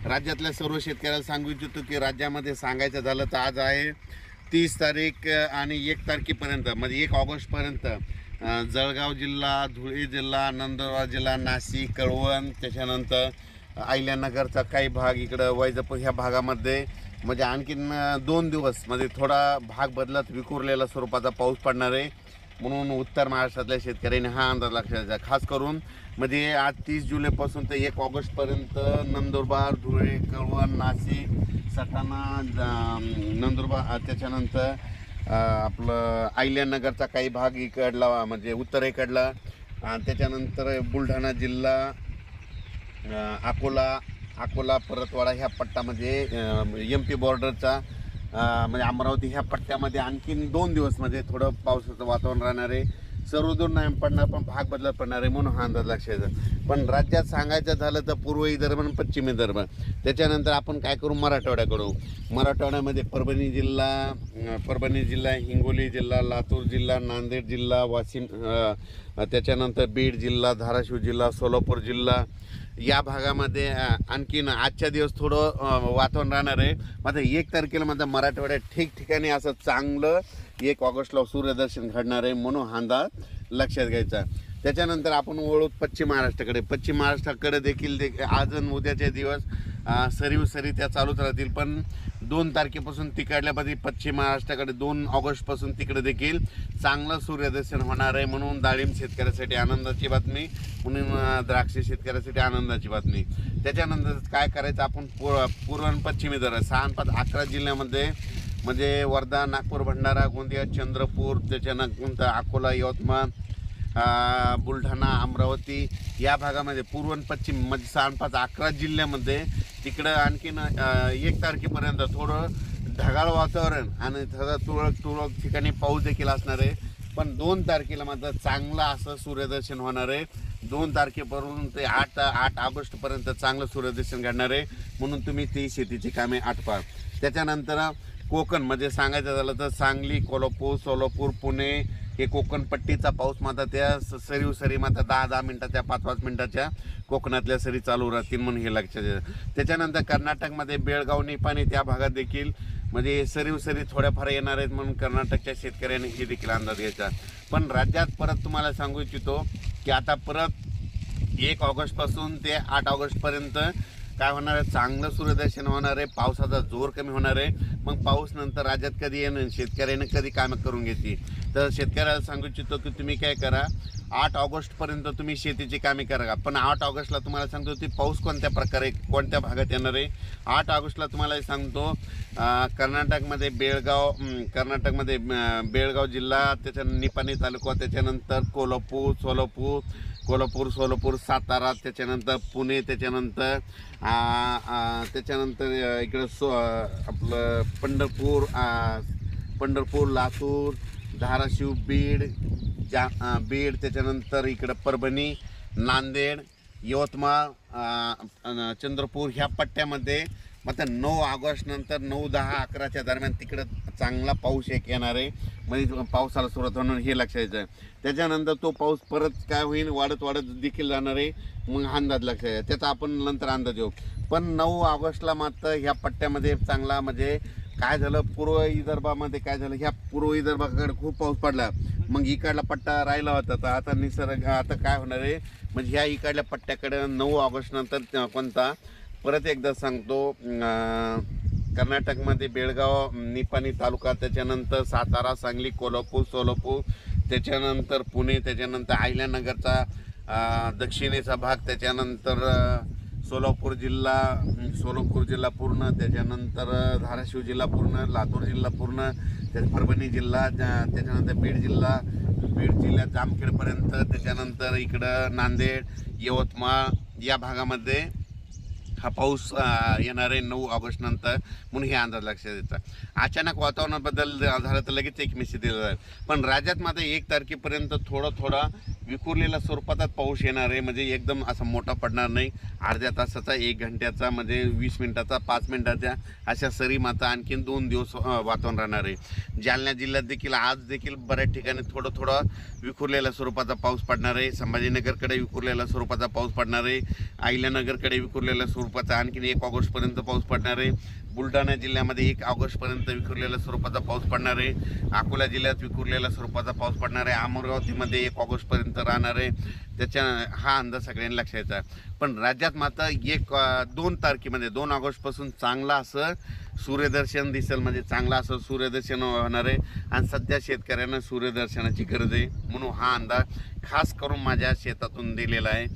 राज्यातल्या सर्व शेतकऱ्याला सांगू इच्छितो की राज्यामध्ये सांगायचं झालं तर आज आहे 30 तारीख आणि 1 तारखेपर्यंत म्हणजे 1 ऑगस्टपर्यंत जळगाव जिल्हा, धुळे जिल्हा, नंदुरबार जिल्हा, नाशिक, कळवण, त्याच्यानंतर अहिल्यानगरचा काही भाग, इकडं वैजापूर ह्या भागामध्ये म्हणजे आणखीन 2 दिवस म्हणजे थोडा भाग बदलत विखुरलेला स्वरूपाचा पाऊस पडणार आहे. म्हणून उत्तर महाराष्ट्रातल्या शेतकऱ्यांनी हा अंदाज लक्षात घ्या. खास करून म्हणजे आज 30 जुलैपासून ते 1 ऑगस्टपर्यंत नंदुरबार, धुळे, कळवण, नाशिक, सटाणा, नंदुरबार, त्याच्यानंतर आपलं अहिल्यानगरचा काही भाग इकडला म्हणजे उत्तरेकडला, त्याच्यानंतर बुलढाणा जिल्हा, अकोला, परतवाडा ह्या पट्टामध्ये MP बॉर्डरचा म्हणजे अमरावती ह्या पट्ट्यामध्ये आणखीन 2 दिवस म्हणजे थोडं पावसाचं वातावरण राहणार आहे. सर्व दूर नाही पडणार पण भाग बदलत पडणार आहे म्हणून हा अंदाज लक्षात. पण राज्यात सांगायचं झालं तर पूर्व विदर्भ आणि पश्चिम विदर्भ, त्याच्यानंतर आपण काय करू मराठवाड्यामध्ये परभणी जिल्हा, हिंगोली जिल्हा, लातूर जिल्हा, नांदेड जिल्हा, वाशिम, त्याच्यानंतर बीड जिल्हा, धाराशिव जिल्हा, सोलापूर जिल्हा या भागामध्ये आणखीन आजच्या दिवस थोडं वातावरण राहणार आहे. मात्र 1 तारखेला मात्र मराठवाड्यात ठिकठिकाणी असं चांगलं 1 ऑगस्टला सूर्यदर्शन घडणार आहे म्हणून हा अंदाज लक्षात घ्यायचा. त्याच्यानंतर आपण वळू पश्चिम महाराष्ट्राकडे देखील आज आणि उद्याचे दिवस सरी त्या चालूच राहतील. पण 2 तारखेपासून तिकडल्यामध्ये पश्चिम महाराष्ट्राकडे 2 ऑगस्टपासून तिकडे देखील चांगलं सूर्यदर्शन होणार आहे म्हणून डाळिंब शेतकऱ्यासाठी आनंदाची बातमी, म्हणून द्राक्ष शेतकऱ्यासाठी आनंदाची बातमी. त्याच्यानंतर काय करायचं आपण पूर्व आणि पश्चिमी दर 6-5-11 जिल्ह्यामध्ये म्हणजे वर्धा, नागपूर, भंडारा, गोंदिया, चंद्रपूर, त्याच्यानंतर अकोला, यवतमाळ, बुलढाणा, अमरावती या भागामध्ये पूर्व आणि पश्चिम म्हणजे 6-5-11 जिल्ह्यामध्ये तिकडं आणखीन 1 तारखेपर्यंत थोडं ढगाळ वातावरण आणि तुरळक ठिकाणी पाऊस देखील असणार आहे. पण 2 तारखेला मात्र चांगलं असं सूर्यदर्शन होणार आहे. 2 तारखेपासून ते 8 ऑगस्टपर्यंत चांगलं सूर्यदर्शन घडणार आहे म्हणून तुम्ही ती शेतीची कामे आटपा. त्याच्यानंतर कोकण म्हणजे सांगायचं झालं तर सांगली, कोल्हापूर, सोलापूर, पुणे हे कोकण पट्टीचा पाऊस मात्र त्या सरी मात्र 10-10 मिनिटाच्या 5-5 मिनिटाच्या कोकणातल्या सरी चालू राहतील म्हणून हे लक्षात द्या. त्याच्यानंतर कर्नाटकमध्ये बेळगाव, निपाणी त्या भागात देखील म्हणजे सरी थोड्याफार येणार आहेत म्हणून कर्नाटकच्या शेतकऱ्यांनी हे देखील अंदाज घ्यायचा. पण राज्यात परत तुम्हाला सांगू इच्छितो की आता परत 1 ऑगस्टपासून ते 8 ऑगस्टपर्यंत काय होणार आहे, चांगलं सूर्यदर्शन होणार आहे, पावसाचा जोर कमी होणार आहे. मग पाऊस नंतर राज्यात कधी येणं, शेतकऱ्याने कधी कामं करून घेतली. तर शेतकऱ्याला सांगू इच्छितो की तुम्ही काय करा, 8 ऑगस्टपर्यंत तुम्ही शेतीची कामे करा. पण 8 ऑगस्टला तुम्हाला सांगतो की पाऊस कोणत्या प्रकारे कोणत्या भागात येणार आहे. 8 ऑगस्टला तुम्हाला सांगतो कर्नाटकमध्ये बेळगाव जिल्हा, त्याच्या निपाणी तालुका, त्याच्यानंतर कोल्हापूर, सोलापूर, सातारा, त्याच्यानंतर पुणे, त्याच्यानंतर इकडं आपलं पंढरपूर, लातूर, धाराशिव, बीड, त्याच्यानंतर इकडं परभणी, नांदेड, यवतमाळ, चंद्रपूर ह्या पट्ट्यामध्ये मात्र 9 ऑगस्ट नंतर 9-10-11च्या दरम्यान तिकडं चांगला पाऊस येणार आहे म्हणजे पावसाला सुरुवात होणार हे लक्षात यायचं. त्याच्यानंतर तो पाऊस परत काय होईल वाढत देखील जाणार आहे मग हा अंदाज लक्षात आहे त्याचा आपण नंतर अंदाज येऊ. पण 9 ऑगस्टला मात्र ह्या पट्ट्यामध्ये चांगला म्हणजे काय झालं, पूर्व विदर्भामध्ये काय झालं, ह्या पूर्व विदर्भाकडे खूप पाऊस पडला मग इकडला पट्टा राहिला होता. तर आता निसर्ग आता काय होणार आहे म्हणजे ह्या इकडल्या पट्ट्याकडे 9 ऑगस्ट नंतर कोणता परत एकदा सांगतो कर्नाटकमध्ये बेळगाव, निपाणी तालुका, त्याच्यानंतर सातारा, सांगली, कोल्हापूर, सोलापूर, त्याच्यानंतर पुणे, त्याच्यानंतर अहिल्यानगरचा दक्षिणेचा भाग, त्याच्यानंतर सोलापूर जिल्हा पूर्ण, त्याच्यानंतर धाराशिव जिल्हा पूर्ण, लातूर जिल्हा पूर्ण, परभणी जिल्हा, त्याच्यानंतर बीड जिल्ह्यात जामखेडपर्यंत, त्याच्यानंतर इकडं नांदेड, यवतमाळ या भागामध्ये हा पाऊस येणार आहे 9 ऑगस्ट नंतर म्हणून हे अंदाज लक्षात येतात. अचानक वातावरणाबद्दल झालं तर लगेच एक मेसेज दिला जाईल. पण राज्यात मात्र 1 तारखेपर्यंत थोडा विखुरलेला स्वरूपात पाऊस येणार आहे म्हणजे एकदम असा मोठा पडणार नाही. अर्ध्या तासाचा, 1 घंट्याचा म्हणजे 20 मिनिटाचा, 5 मिनिटाच्या अशा सरी मात्र आणखीन 2 दिवस वातावरण राहणार आहे. जालना जिल्ह्यात देखील आज देखील बऱ्याच ठिकाणी थोडा विखुरलेल्या स्वरूपाचा पाऊस पडणार आहे. संभाजीनगरकडे विखुरलेल्या स्वरूपाचा पाऊस पडणार आहे. अहिल्यानगरकडे विखुरलेल्या स्वरूपाचा आणखीन 1 ऑगस्टपर्यंत पाऊस पडणार आहे. बुलढाणा जिल्ह्यामध्ये 1 ऑगस्टपर्यंत विखुरलेल्या स्वरूपाचा पाऊस पडणार आहे. अकोला जिल्ह्यात विखुरलेल्या स्वरूपाचा पाऊस पडणार आहे. अमरावतीमध्ये 1 ऑगस्टपर्यंत राहणार आहे. त्याच्या हा अंदाज सगळ्यांनी लक्षात घ्यायचा. पण राज्यात मात्र 2 तारखेमध्ये 2 ऑगस्टपासून चांगला असं सूर्यदर्शन दिसेल, म्हणजे चांगला असं सूर्यदर्शन होणार आहे. आणि सध्या शेतकऱ्यांना सूर्यदर्शनाची गरज आहे, म्हणून हा अंदाज खास करून माझ्या शेतातून दिलेला आहे.